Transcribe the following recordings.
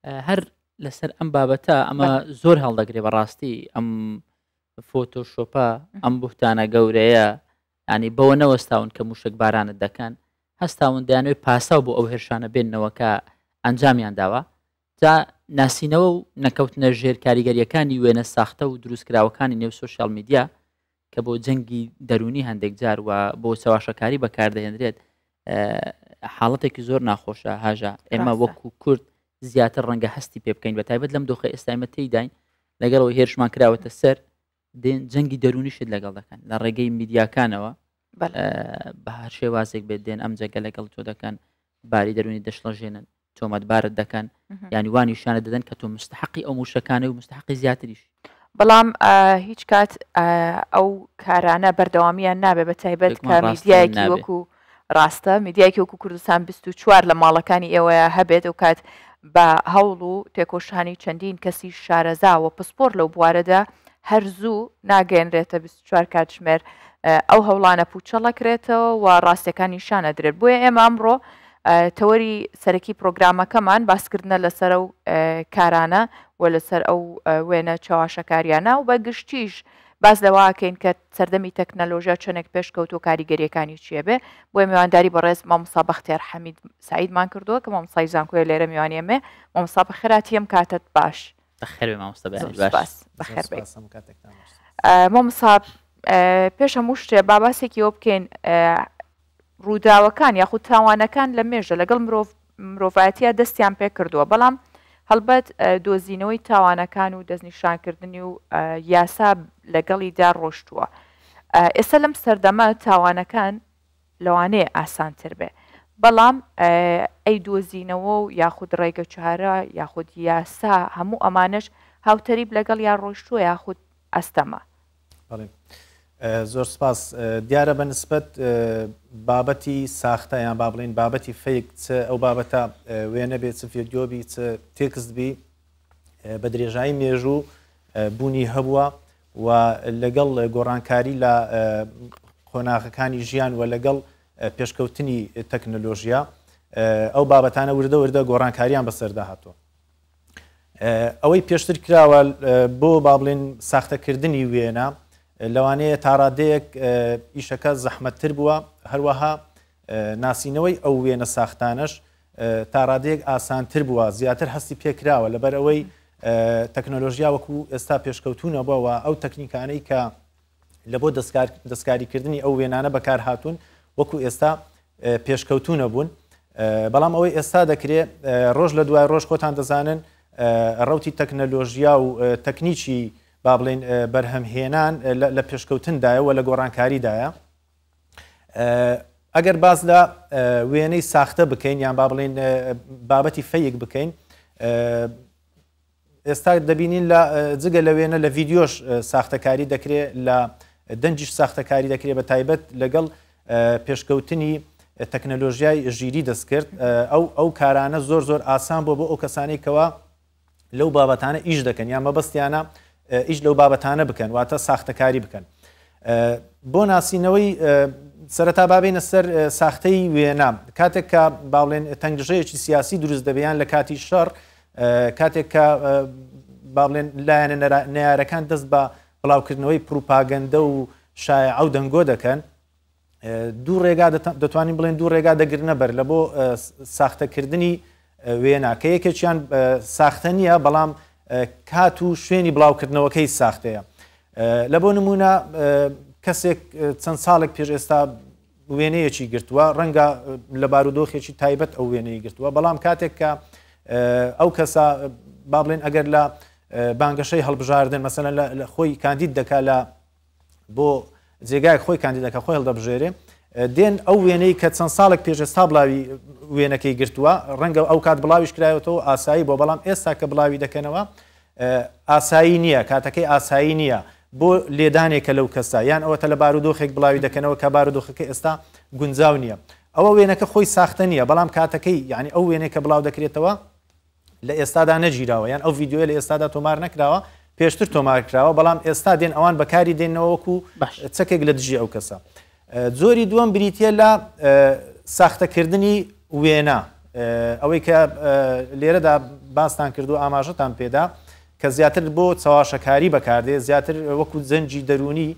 هەر لەسەر ئەم بابەتە ئەمە زۆر هەڵدەگرێ بەڕاستی ئەم فۆتۆشۆپە ئەم بوتانە گەورەیە ینی بەوە نەوەستاون کە موشک بارانت دەکەن هەستاون دەیانوێت پاساو بۆ ئەو هێرشانە بێننەوەکە ئەنجامیان داوە جا ناسینەوە و نەکەوتنە ژێر کاریگەریەکانی وێنە ساختە و دروستکراوەکانی نێو سوۆشیال میدیا کە بۆ جەنگی دەرونی هەندێک جار و بۆ چاواشەکاری بەکاردەهێنرێت حاڵەتێکی زۆر ناخۆشە هاژە ئێمە وەکو کورد زیاتر ڕەنگە هەستی پێ بکەین بە تایبەت لەم دۆخی ئێستایمەتی داین لەگەڵەوە هێرشمان کراوەتە سەر دێن جەنگی دەرونیشت لەگەڵ دەکەن لە ڕێگەی میدیاکانەوە بە هەر شێوازێک بێت دێن ئەم جەگە لەگەڵ تۆ دەکەن باری دەرونی دەشڵەژێنن تۆمەتبارت دەکەن یانی وانیشانە دەدەن کە تۆ مستحقی ئەو موشەکانە و مستحقی زیاتریش بەڵام هیچ کات ئەو کارانە بەردەوامیان نابێت بە تایبەت کە میدیایەکی وەکو ڕاستە میدیایکی وەکو کوردستان 24 لە ماڵەکانی ئێوەیە هەبێت و کات بە هەوڵ و تێکۆشانی چەندین کەسی شارەزاوە پسپۆر لەو بوارەدا هەرزوو ناگەێنرێتە 24 کاتژمێر ئەو هەوڵانە پوچەڵەکرێتەوە و ڕاستیەکانی شانە درێت بۆیە ئێمە ئەمڕۆ تەوەری سەرەکی پرۆگرامەکەمان باسکردنە لەسەر ئەو کارانە و لەسەر ئەو وێنە چاواشەکاریانە و بە گشتیش باز لەواکەین کە سەردەمی تەکنەلۆژیا چۆنێک پێشکەوت و کاریگەریەکانی چیە بێ بۆی میوانداری بەڕێز مامۆستا بەختیار حەمید سعیدمان کردووە کە مامۆستای زانکۆیە لێرە میوانێمێ مامۆستا بەخێراتی ئەم کاتت باش مامۆستا پێش هەموو شتێ باباسێکی ئەوە بکەین ڕووداوەکان یاخود تاوانەکان لە مێژە لەگەڵ مرۆڤایەتیە دەستیان پێ کردووە بەڵام هەڵبەت دۆزینەوەی تاوانەکان و دەستنیشانکردنی و یاسا لەگەڵیدا ڕۆشتووە ئێستا لەم سەردەمە تاوانەکان لەوانەیە ئاسانتر بێ بەڵام ئەی دۆزینەوە و یاخود ڕێگە چارە یاخود یاسا هەموو ئەمانش هاوتەریب لەگەڵ یان ڕۆشتووە یاخود ئەستەمە زۆر سپاس دیارە بە نسبەت بابەتی ساختە یان با بڵین بابەتی فەیک ئەو بابەتە وێنە بێت چ ڤیدیۆبی چ تێکستبی بە درێژایی مێژوو بوونی هەبووە و لەگەڵ گۆڕانکاری لە خۆناغەکانی ژیان و لەگەڵ پێشکەوتنی تەکنەلۆژیا ئەو بابەتانە وردە وردە گۆڕانکاریان بەسەردا هاتووە ئەوەی پێشتر کراوە بۆ با بڵین ساختەکردنی وێنە لەوانەیە تاڕادەیەک ئیشەکە زەحمەتتر بووە هەروەها ناسینەوەی ئەو وێنە ساختانش تاڕادەیەک ئاسانتر بووە زیاتر هەستی پێکراوە لەبەر ئەوەی تەکنۆلۆژیا وەکو ئێستا پێشکەوتونە بووە ئەو تەکنیکانەی کە لە بۆ دەستکاریکردنی ئەو وێنانە بەکار هاتوون وەکو ئێستا پێشکەوتونە بوون بەڵام ئەوەی ئێستا دەکرێت ڕۆژ لە دوای ڕۆژ خۆتان دەزانن ڕەوتی تەکنەلۆژیا و تەکنیکی با بڵین بەرهەمهێنان لە پێشکەوتندایە و لە گۆڕانکاریدایە ئەگەر باز لە وێنەی ساختە بکەین یان با بڵین بابەتی فەیک بکەین ئێستا دەبینین لە جگە لە وێنە لە ڤیدیۆش ساختەکاری دەکرێت لە دەنجیش ساختەکاری دەکرێت بە تایبەت لەگەڵ پێشکەوتنی تەکنەلۆژیای ژیری دەستکرد ئەو کارانە زۆر زۆر ئاسان بۆ ئەو کەسانەی کەوا لەو بابەتانە ئیش دەکەن یان مەبەستیانە ئیش لەو بابەتانە بکەن واتە ساختەکاری بکەن بۆ ناسینەوەی سەرەتا بابینە سەر ساختەی وێنە کاتێک کە باڵێن تەنگژەیەکی سیاسی دروست دەبیان لە کاتی شەڕ کاتێک کە باڵێن لایەنە نەیارەکان دەست بە بڵاوکردنەوەی پروپاگەندە و شایعە و دەنگۆ دەکەن دوو ڕێگا دەتوانین بڵێن دوو ڕێگا دەگرنە بەر لە بۆ ساختەکردنی وێنە کە یەکێکیان ساختە نییە بەڵام کات و شوێنی بڵاوکردنەوەکەی ساختەیە لە بۆ نمونە کەسێک چەند ساڵێک پێش ئێستا وێنەیەکی گرتووە ڕەنگە لە بارودۆخێکی تایبەت ئەو وێنەی گرتووە بەڵام کاتێک کە ئەو کەسە با بڵێن ئەگەر لە بانگەشەی هەڵبژاردن مەسەلەن لە خۆی کاندید دەکا لە بۆ جێگای خۆی کاندید دەکە خۆی هەڵدەبژێرێ دێن ئەو وێنەی کە چەند ساڵێک پێش ئێستا بڵاوی وێنەکەی گرتووە ڕەنگە ئەو کات بڵاویش کرایەوە ئاسایی بۆ بەڵام ئێستا کە بڵاوی دەکەنەوە ئاسایی نییە کاتەکەی ئاسایی نییە بۆ لێدانێکە لەو کەسە یان ئەوەتە لە بارودۆخێک بڵاوی دەکەنەوە کە بارودۆخەکە ئێستا گونجاو نییە ئەوە وێنەکە خۆی ساختە نییە بەڵام کاتەکەی یعنی ئەو وێنەی کە بڵاو دەکرێتەوە لە ئێستادا نەگیراوە یان ئەو ڤیدیۆ لە ئێستادا تۆمار نەکراوە پێشتر تۆمار کراوە بەڵام ئێستا دێن ئەوان بەکاری دێنەوە وەکو چەکێک لە دژی ئەو کەسە زۆری دووەم بریتە لە ساختەکردنی وێنە ئەوەی کە لێرەدا باستان کردو ئاماژەتان پێدا کە زیاتر بۆ چاواشەکاری بەکاردێ زیاتر وەکو زەنجی دەرونی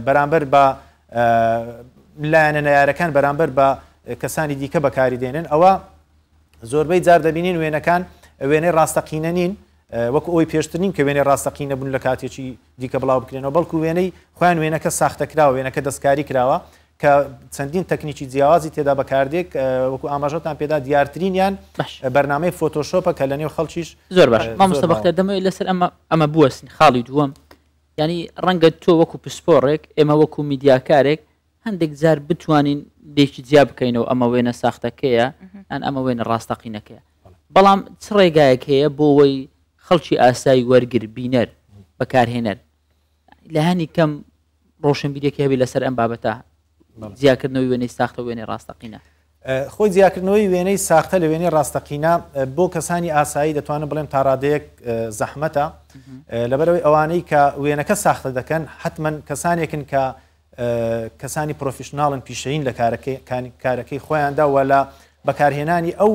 بەرامبەر بە لایەنە نەیارەکان بەرامبەر بە کەسانی دیکە بەکاری دێنن ئەوە زۆربەی جار دەبینین وێنەکان وێنەی ڕاستەقینە نین وەکو ئەوی پێشترین کە وێنەی ڕاستەقینە بوون لە کاتێکی دیکە بڵاو بکرێنەوە بەڵکو وێنەی خۆیان وێنەکە ساختەکراوە وێنەکە دەستکاری کراوە کە چەندین تەکنیکی جیاوازی تێدا بەکاردێک وەکو ئاماژەتان پێدا دیارترینیان بەرنامەی فۆتۆشۆپە کە لە نێو خەڵکیش زۆر باش مامۆستا بەختیار دەمەوێت لەسەر ئەمە بوەستن خاڵی دووەم ینی ڕەنگە تۆ وەکو پسپۆڕێک ئێمە وەکو میدیاکارێک هەندێک جار بتوانین دێکی جیا بکەینەوە ئەمە وێنە ساختەکەیە ئەن ئەمە وێنە ڕاستەقینەکەیە بەڵام چ ڕێگایەک هەیە بۆ ئەوەی خەڵکی ئاسایی وەرگر بینەر بەکارهێنەر لە هەنی کەم ڕۆشنبیرێکی هەبێت لەسەر ئەم بابەتە زیاکردنەوەی وێنەی ساختە وێنەی ڕاستەقینە خۆی زیاکردنەوەی وێنەی ساختە لە وێنەی ڕاستەقینە بۆ کەسانی ئاسایی دەتوانن بڵێن تا ڕادەیەک زەحمەتە لەبەرەوەی ئەوانەی کە وێنەکە ساختە دەکەن حتمما کەسانێکن کە کەسانی پرۆفیشناڵن پیشەین لە کارەکەی خۆیاندا وە لە بەکارهێنانی ئەو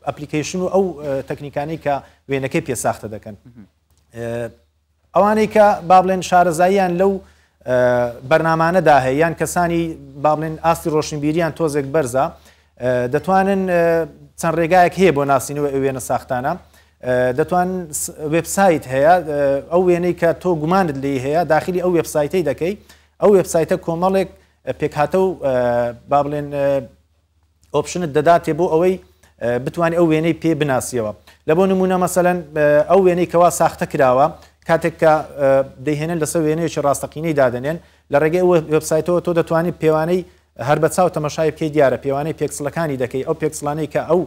ئەپلیکیشن و ئەو تەکنیکانەی کە وێنەکەی پێساختە دەکەن ئەوانەی کە با بڵێن شارەزاییان لەو بەرنامانەدا هەیە یان کەسانی با بڵێن ئاستی ڕۆشنبیریان تۆزێک بەرزە دەتوانن چەند ڕێگایەک هەیە بۆ ناسینەوە ئەو وێنە ساختانە دەتوان وێبسایت هەیە ئەو وێنەی کە تۆ گومانت لێ هەیە داخلی ئەو وێبسایتەی دەکەی ئەو وێبسایتە کۆمەڵێک پێکهاتە و با بڵێن ئۆپشنت دەداتێ بۆ ئەوەی بتوانانی ئەو وێنەی پێ بناسیەوە لە بۆ نمونە مەسەلەن ئەو وێنەی کەوا ساختە کراوە کاتێک کە دەیهێنن لەسەر وێنەیەکی ڕاستەقینەی دادنێن لە ڕێگەی ئەو وێبسایتەوە تۆ دەتوانیت پێوانەی هەر بە چاو تەماشای بکەی دیارە پێوانەی پێکسلەکانی دەکەی ئەو پێکسلانەی کە ئەو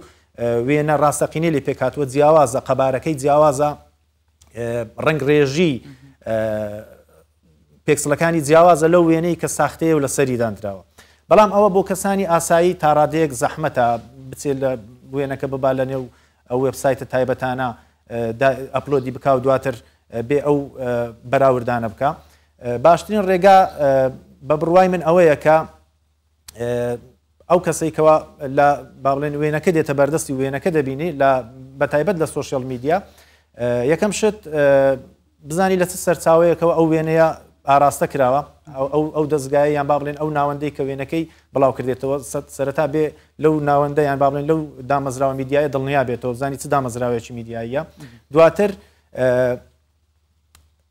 وێنە ڕاستەقینەی لێ پێکاتوە جیاوازە قەبارەکەی جیاوازە ڕنگ ڕێژی پێکسلەکانی جیاوازە لەو وێنەی کە ساختەیە و لە سەری دانراوە بەڵام ئەوە بۆ کەسانی ئاسایی تا ڕادەیەک زەحمەتە بچێت لە وێنەکە ببا لە نێو ئەو وێبسایتە تایبەتانە ئەپلۆدی بکە و دواتر بێ ئەو بەراوردانە بکە باشترین ڕێگا بە بڕوای من ئەوەیە کە ئەو کەسێکەوە لە با بڵێن وێنەکە دێتە بەردەستی وێنەکە دەبینی لە بەتایبەت لە سوۆشیال میدیا یەکەم شت بزانی لە چ سەرچاوەیەکەوە ئەو وێنەیە ئاراستە کراوە ئەو دەستگایە یان با بڵێن ئەو ناوەندەی کە وێنەکەی بڵاو کردێتەوە سەرەتا بێ لەو ناوەندە یان با بڵێن لەو دامەزراوە میدیایە دڵنیا بێتەوە بزانی چ دامەزراوەیەکی میدیاییە دواتر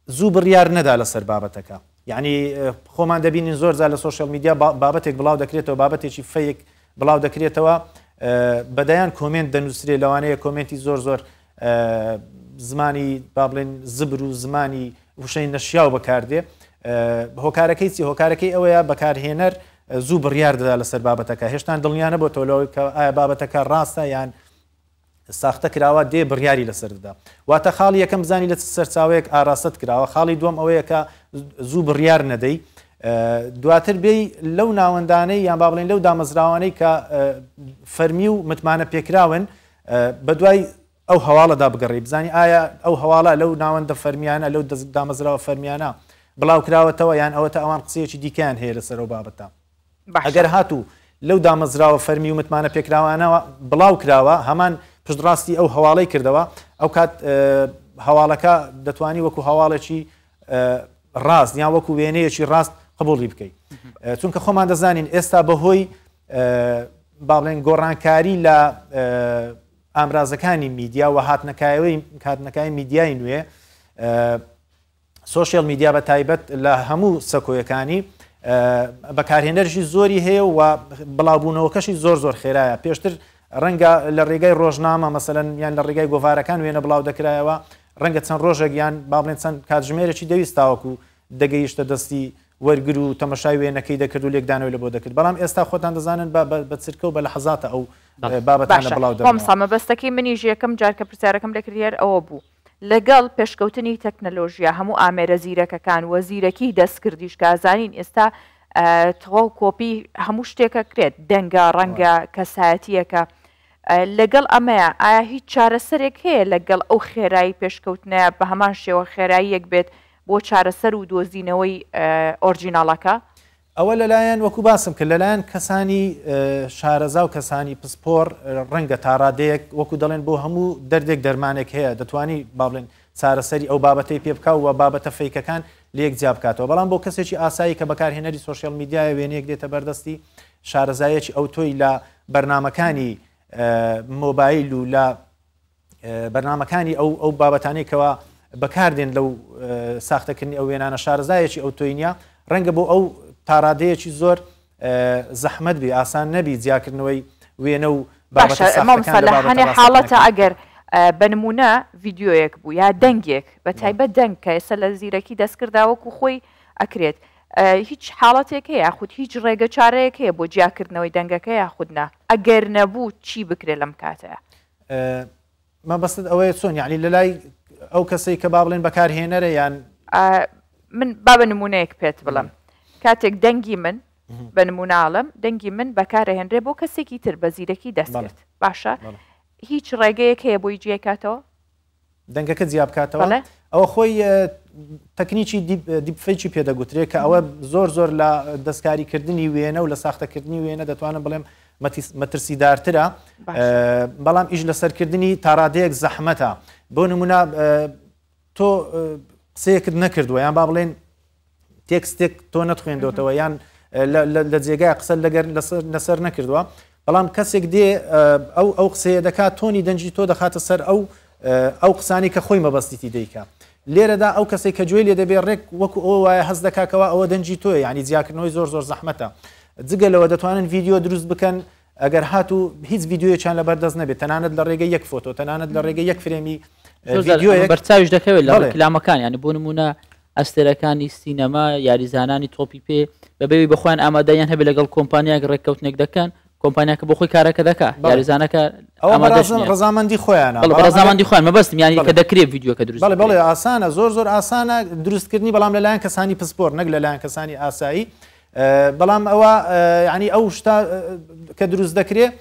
زوو بڕیار نەدا لەسەر بابەتەکە یعنی خۆمان دەبینین زۆر زار لە سوۆشیال میدیا بابەتێک بڵاو دەکرێتەوە بابەتێکی فەیک بڵاو دەکرێتەوە بەدایان کۆمنت دەنووسرێ لەوانەیە کۆمنتی زۆر زمانی با بڵێن زبر و زمانی وشەی نەشیاو بەکاردێ هۆکارەکەی چی هۆکارەکەی ئەوەیە بەکارهێنەر زوو بڕیار دەدا لەسەر بابەتەکە هێشتان دڵنیانە بۆ تۆلەوەی کە ئایا بابەتەکە ڕاستە یان ساختە کراوە دێ بڕیاری لەسەردا واتە خاڵی یەکەم بزانی لە سەرچاوەیەک ئاراست کراوە خاڵی دووەم ئەوەیە کە زوو بڕیار نەدەی دواتر بێی لەو ناوەندانەی یان با بڵێن لەو دامەزراوانەی کە فەرمی و متمانە پێکراون بە دوای ئەو هەواڵەدا بگەڕی بزانی ئایا ئەو هەواڵە لەو ناوەندە فەرمیانە لەو دامەزراوە فەرمیانە بڵاو کراوەتەوە یان ئەوەتە ئەوان قسەیەکی دیکەیان هەیە لەسەرەوە بابەتە ئەگەر هاتوو لەو دامەزراوە فەرمی و متمانە پێکراوانەوە بڵاو کراوە هەمان پشتڕاستی ئەو هەواڵەی کردەوە ئەو کات هەواڵەکە دەتوانی وەکو هەواڵێکی ڕاست یان وەکو وێنەیەکی ڕاست قبوڵی بکەیت چونکە خۆمان دەزانین ئێستا بەهۆی با بڵێن گۆڕانکاری لە ئامرازەکانی میدیا و هاتنەکانی میدیای نوێ سوۆشیال میدیا بە تایبەت لە هەموو سەکۆیەکانی بەکارهێنەرشی زۆری هەیە و بڵاوبوونەوەکەشی زۆر خێرایە پێشتر ڕەنگە لە ڕێگای ڕۆژنامە مەسەلەن یان لە ڕێگای گۆڤارەکان وێنە بڵاو دەکرایەوە ڕەنگە چەند ڕۆژێک یان با بڵێن چەند کاتژمێرێکی دەویستاوەکو دەگەیشتە دەستی وەرگر و تەمەشای وێنەکەی دەکرد و لێکدانەوەی لە بۆ دەکرد بەڵام ئێستا خۆتان دەزانن بە چرکە و بە لە حەزاتە ئەو بابەتانە بڵاو دەکەن مەبەستەکەی منیش یەکەم جار کە پرسیارەکەم دەکردێر ئەوە بوو لەگەڵ پێشکەوتنی تەکنەلۆژیا هەموو ئامێرە زیرەکەکان وە زیرەکی دەستکردیش کازانین ئێستا تەواو کۆپی هەموو شتێکە کرێت دەنگە ڕەنگە کەسایەتیەکە لەگەڵ ئەمەیە ئایا هیچ چارەسەرێک هەیە لەگەڵ ئەو خێرایی پێشکەوتنەیە بە هەمان شێوە خێراییەک بێت بۆ چارەسەر و دۆزینەوەی ئۆرجیناڵەکە ئەوە لەلایەن وەکو باسم کرد لەلایەن کەسانی شارەزا و کەسانی پسپۆر ڕەنگە تا ڕادەیەک وەکو دەڵێن بۆ هەموو دەردێک دەرمانێک هەیە دەتوانی با بڵێن چارەسەری ئەو بابەتەی پێ بکە و بابەتە فەیکەکان لێک جیا بکاتەوە بەڵام بۆ کەسێکی ئاسایی کە بەکارهێنەری سوۆشیال میدیایە وێنەیەک دێتە بەردەستی شارەزایەکی ئەو تۆی لە بەرنمەکانی مۆبایل و لە بەرنمەکانی ئەو بابەتانێکەوە بەکاردێن لەو ساختەکردنی ئەو وێنانە شارەزایەکی ئەو تۆی نیە ڕەنگە بۆ ئەو تاڕادەیەکی زۆر زەحمەت بی ئاسان نەبی جیاکردنەوەی وێنە و باشەمەمسەلەحەنێ حاڵەتە ئەگەر بنمونە ڤیددیۆیەک بوو یا دەنگێک بە تایبەت دەنگ کە ئێستا لە زیرەکی دەستکرداوەکو خۆی ئەکرێت هیچ حاڵەتێک هەیە یاخود هیچ ڕێگە چارەیەک هەیە بۆ جیاکردنەوەی دەنگەکە یاخودنا ئەگەر نەبوو چی بکرێت لەم کاتەیە مەبەستت ئەوەیە چۆن یعنی لە لای ئەو کەسەی کە با بڵێن بەکارهێنەرە یان من با بە نمونەیەک پێت بڵم کاتێک دەنگی من بە نموناڵم دەنگی من بەکارەهێنرێ بۆ کەسێکی تر بە زیرەکی دەستکرد باشە هیچ ڕێگەیەک هەیە بۆی جێکاتەوە دەنگەکە جیا بکاتەوە ئەوە خۆی تەکنیکی دیپفەیکی پێدەگوترێت کە ئەوە زۆر لە دەستکاریکردنی وێنە و لە ساختەکردنی وێنە دەتوانم بڵێم مەترسیدارترە بەڵام ئیش لە سەرکردنی تاڕادەیەک زەحمەتە بۆ نمونە تۆ قسەیەکت نەکردووە یان با بڵێن تێکستێک تۆ نەتخوێندەوەتەوە یان لە جێگای قسە لەسەر نەکردووە بەڵام کەسێک دێ ئەو قسەیە دەکات تۆنی دەنجی تۆ دەخاتە سەر ئەو قسانی کە خۆی مەبەستیتی دەیکە لێرەدا ئەو کەسێک کە گوێ لێ دەبێت ڕێک وەکو ئەو وایە هەست دەکاکەوە ئەوە دەنجی تۆی ینی جیاکردنەوەی زۆر زەحمەتە جگەلەوە دەتوانن ڤیددیۆ دروست بکەن ئەگەر هاتوو هیچ ڤیددیۆیەکیان لە بەردەست نەبێت تەنانەت لە ڕێگە یەک فۆتۆ تەنانەت لە ڕێگە یەک فرێمی بەرچاویش دەکەوێت لە کلامەکان ینی بۆ نمونە ئەستێرەکانی سینەما یاریزانانی تۆپی پێ بەبێوی بەخۆیان ئامادەیان هەبێت لەگەڵ کۆمپانیاک ڕێککەوتنێک دەکەن کۆمپانیاکە بۆ خۆی کارەکە دەکا یاریزانەکە ڕزامەندی خۆیان ڕزامەندی خۆیان مەبەستم ینی کە دەکرێت ڤیددیۆکە دروست بەڵێ ئاسانە زۆر ئاسانە دروستکردنی بەڵام لەلایەن کەسانی پسپۆر نەک لەلایەن کەسانی ئاسایی بەڵام ئەوە ینی ئەو شتا کە دروست دەکرێت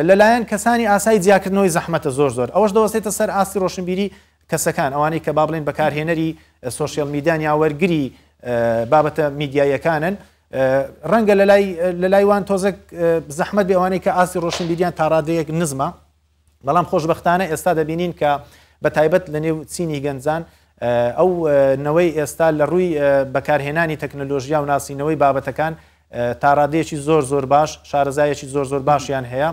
لەلایەن کەسانی ئاسایی جیاکردنەوەی زەحمەتە زۆر ئەوەش دەوەستێتە سەر ئاستی ڕۆشنبیری کەسەکان ئەوانەی کە با بڵێن بەکارهێنەری سوۆشیال میدیان یا وەرگری بابەتە میدیایەکانن ڕەنگە لە لایوان تۆزێک زەحمەت بێ ئەوانەی کە ئاستی ڕۆشنبیریان تا ڕادەیەک نزمە بەڵام خۆشبەختانە ئێستا دەبینین کە بە تایبەت لە نێو چینی گەنجان ئەو نەوەی ئێستا لە ڕووی بەکارهێنانی تەکنۆلۆژیا و ناسینەوەی بابەتەکان تا ڕادەیەکی زۆر باش شارەزایەکی زۆر باشیان هەیە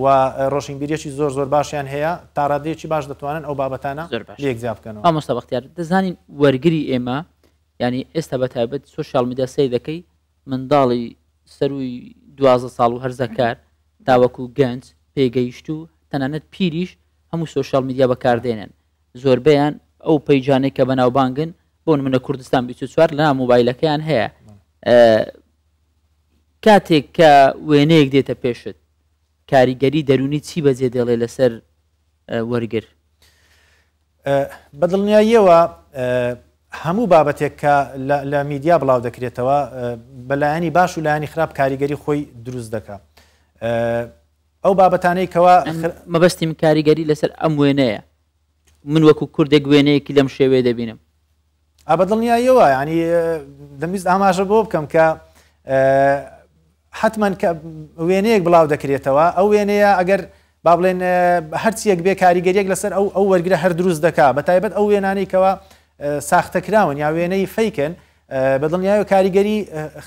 و ڕۆشنبیریەکی زۆر باشیان هەیە تا ڕادەیەکی باش دەتوانن ئەو بابەتانە لێک زیاب بکەنەوە ئامۆستا بەختیار دەزانین وەرگری ئێمە ینی ئێستا بە تایبەت سوۆشیال میدیا سەی دەکەی منداڵی سەروی 12 ساڵ و هەرزەکار تاوەکو گەنج پێگەیشت و تەنانەت پیریش هەموو سوۆشیال میدیا بەکاردێنن زۆربیان ئەو پەیجانێک کە بەناوبانگن بۆ نمونە کوردستان 24 لە مۆبایلەکەیان هەیە کاتێک کە وێنەیەک دێتە پێشت کاریگەری دەرونی چی بەجێ دێڵێ لەسەر وەرگر بەدڵنیاییەوە هەموو بابەتێک کە لە میدیا بڵاو دەکرێتەوە بەلایانی باش و لایانی خراپ کاریگەری خۆی دروست دەکات ئەو بابەتانەی کەوا مەبەستی من کاریگەری لەسەر ئەم وێنەیە من وەکو کوردێک وێنەیەکی لەم شێوێ دەبینم بەدڵنیاییەوە ینی دەمویست ئاماژە بۆ بکەم کە حتمما کە وێنەیەک بڵاو دەکرێتەوە ئەو وێنەیە ئەگەر با بڵێن هەرچیەک بێ کاریگەریەک لەسەر ئەو وەرگرە هەر دروست دەکات بە تایبەت ئەو وێنانەی کەەوە ساختەکراون یا وێنەی فەیکن بەدڵنیایە کاریگەری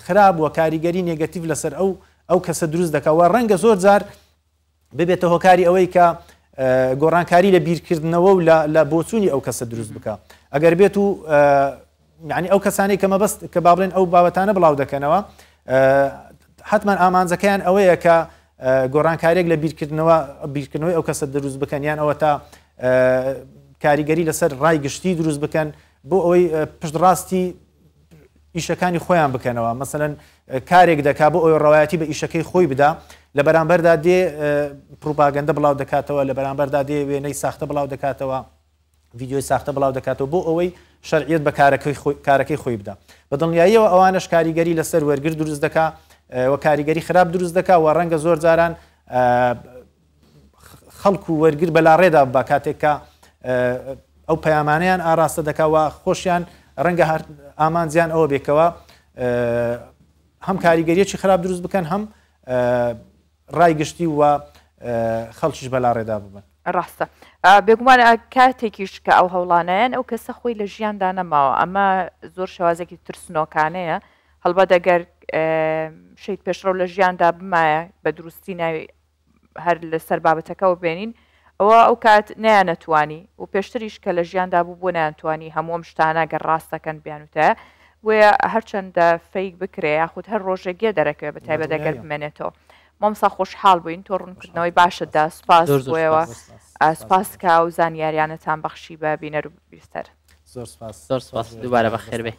خراپ وە کاریگەری نێگەتیڤ لەسەر ئەو کەسە دروست دەکەوە ڕەنگە زۆر جار ببێتە هۆکاری ئەوەی کە گۆڕانکاری لە بیرکردنەوە و لە بۆچوونی ئەو کەسە دروست بکە ئەگەر بێت و یعنی ئەو کەسانی کە مەبەست کە با بڵێن ئەو بابەتانە بڵاو دەکەنەوە حتمما ئامانجەکەیان ئەوەیە کە گۆڕانکاریێک لە بیرکردنەوەی ئەو کەسە دروست بکەن یان ئەوە تا کاریگەری لەسەر ڕای گشتی دروست بکەن بۆ ئەوەی پشتڕاستی ئیشەکانی خۆیان بکەنەوە مەسەلەن کارێک دەکا بۆ ئەوی ڕەوایەتی بە ئیشەکەی خۆی بدا لە بەرامبەردا دێ پروپاگەندە بڵاو دەکاتەوە لە بەرامبەردا دێ وێنەی ساختە بڵاو دەکاتەوە ڤیددیۆی ساختە بڵاو دەکاتەوە بۆ ئەوەی شەرعیەت بە کارەکەی خۆی بدا بەدڵنیاییەوە ئەوانش کاریگەری لەسەر وەرگر دروست دەکا و کاریگەری خراپ دروست دەکا و ڕەنگە زۆر جاران خەڵکو وەرگر بەلاڕێدا بە کاتێککە ئەو پەیامانیان ئاراستە دەکاوە خۆشیان ڕەنگە ئامانجیان ئەوە بێکەوە هەم کاریگەریەکی خراپ دروست بکەن هەم ڕایگشتی و خەڵکیش بەلاڕێدا ببن. ڕاستە بێگومان کاتێکیش کە ئەو هەوڵانیان ئەو کەسە خۆی لە ژیاندا نەماوە ئەمە زۆر شێوازێکی ترسنۆکانەیە هەڵبەت ئەگەر شەیت پێشڕەو لە ژیاندا بمایە بە دروستی ناوی هەر لەسەر بابەتەکەەوە بێنین ئەوە ئەو کات نیان نەتوانی و پێشتریش کە لە ژیاندا بوو بۆ نانتوانی هەموم شتانە گەر ڕاستەکەن بیانوتە وێ هەرچەندە فەیک بکرێ یاخود هەر ڕۆژێکگە دەرەکەوێت بە تایبەت دەگەر بمێنێتەوە مامسا خۆشحاڵ بووین تۆ ڕوونکردنەوەی باشتدا سپاس بۆەوە سپاسکە و زانیاریانەتان بەخشی بە بینەر و بیستەر زۆر سپاس دووبارە بەخێر بێ.